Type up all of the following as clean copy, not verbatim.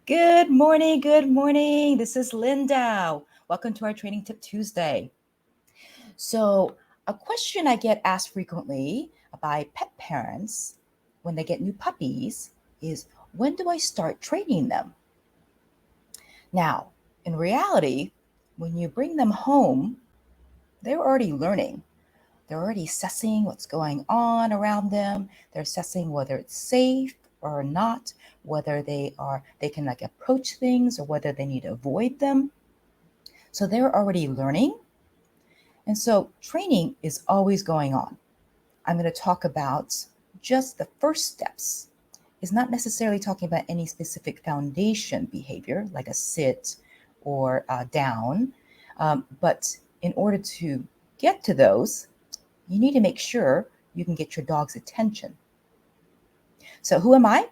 Good morning. Good morning. This is Linda. Welcome to our Training Tip Tuesday. So, a question I get asked frequently by pet parents when they get new puppies is, when do I start training them? Now, in reality, when you bring them home, they're already learning. They're already assessing what's going on around them. They're assessing whether it's safe or not, whether they can approach things or whether they need to avoid them. So they're already learning. And so training is always going on. I'm going to talk about just the first steps. It's not necessarily talking about any specific foundation behavior like a sit or down, but in order to get to those, you need to make sure you can get your dog's attention. So who am I?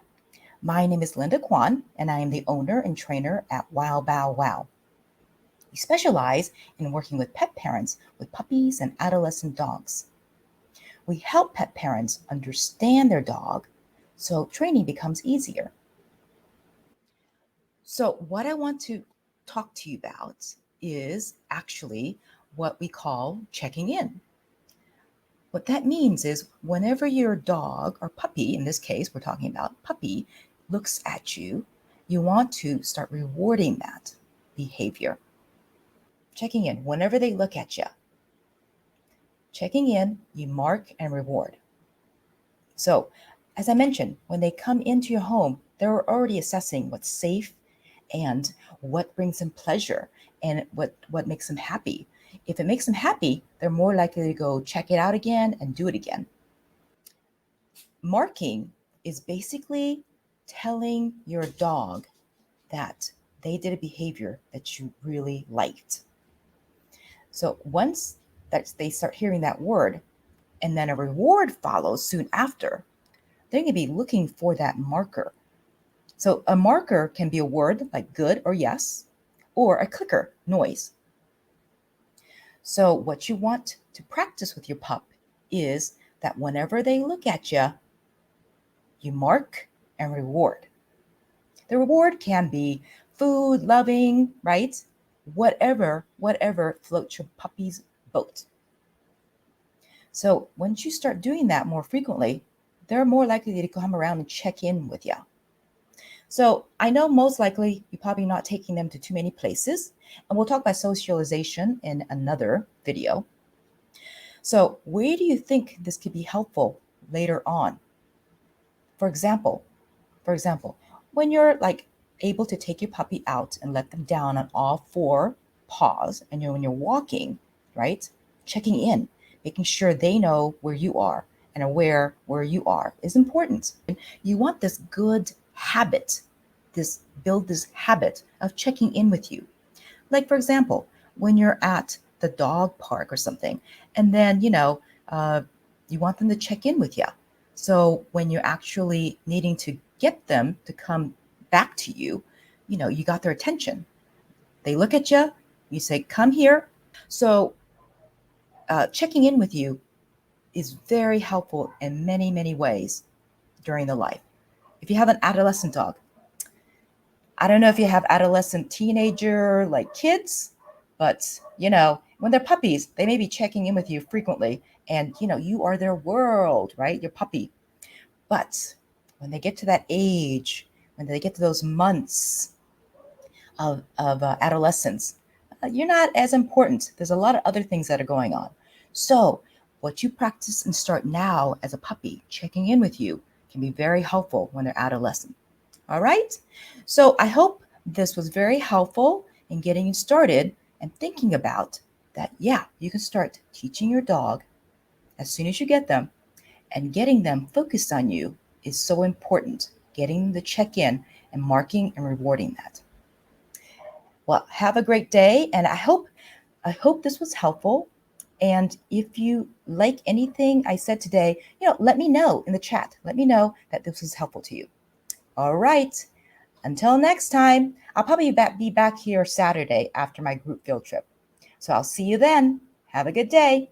My name is Linda Kwan, and I am the owner and trainer at WowBowWow. We specialize in working with pet parents with puppies and adolescent dogs. We help pet parents understand their dog so training becomes easier. So what I want to talk to you about is actually what we call checking in. What that means is whenever your dog or puppy, in this case, we're talking about puppy, looks at you, you want to start rewarding that behavior. Checking in whenever they look at you. Checking in, you mark and reward. So, as I mentioned, when they come into your home, they're already assessing what's safe and what brings them pleasure and what makes them happy. If it makes them happy, they're more likely to go check it out again and do it again. Marking is basically telling your dog that they did a behavior that you really liked. So once that they start hearing that word and then a reward follows soon after, they're going to be looking for that marker. So a marker can be a word like good or yes, or a clicker, noise. So what you want to practice with your pup is that whenever they look at you, you mark and reward. The reward can be food, loving, right? Whatever floats your puppy's boat. So once you start doing that more frequently, they're more likely to come around and check in with you. So I know most likely you're probably not taking them to too many places, and we'll talk about socialization in another video. So where do you think this could be helpful later on? For example, when you're able to take your puppy out and let them down on all four paws, and when you're walking, right? Checking in, making sure they know where you are and aware where you are is important. You want this good habit, build this habit of checking in with you. Like, for example, when you're at the dog park or something, and then, you want them to check in with you. So when you're actually needing to get them to come back to you, you got their attention. They look at you, you say, come here. So checking in with you is very helpful in many, many ways during the life. If you have an adolescent dog, I don't know if you have adolescent teenager like kids, but when they're puppies, they may be checking in with you frequently, and you are their world, right? Your puppy. But when they get to that age, when they get to those months of adolescence, you're not as important. There's a lot of other things that are going on. So what you practice and start now as a puppy, checking in with you, can be very helpful when they're adolescent. All right? So I hope this was very helpful in getting you started and thinking about that, yeah, you can start teaching your dog as soon as you get them, and getting them focused on you is so important. Getting the check-in and marking and rewarding that. Well, have a great day, and I hope this was helpful. And if you like anything I said today, let me know in the chat. Let me know that this was helpful to you. All right. Until next time, I'll probably be back here Saturday after my group field trip. So I'll see you then. Have a good day.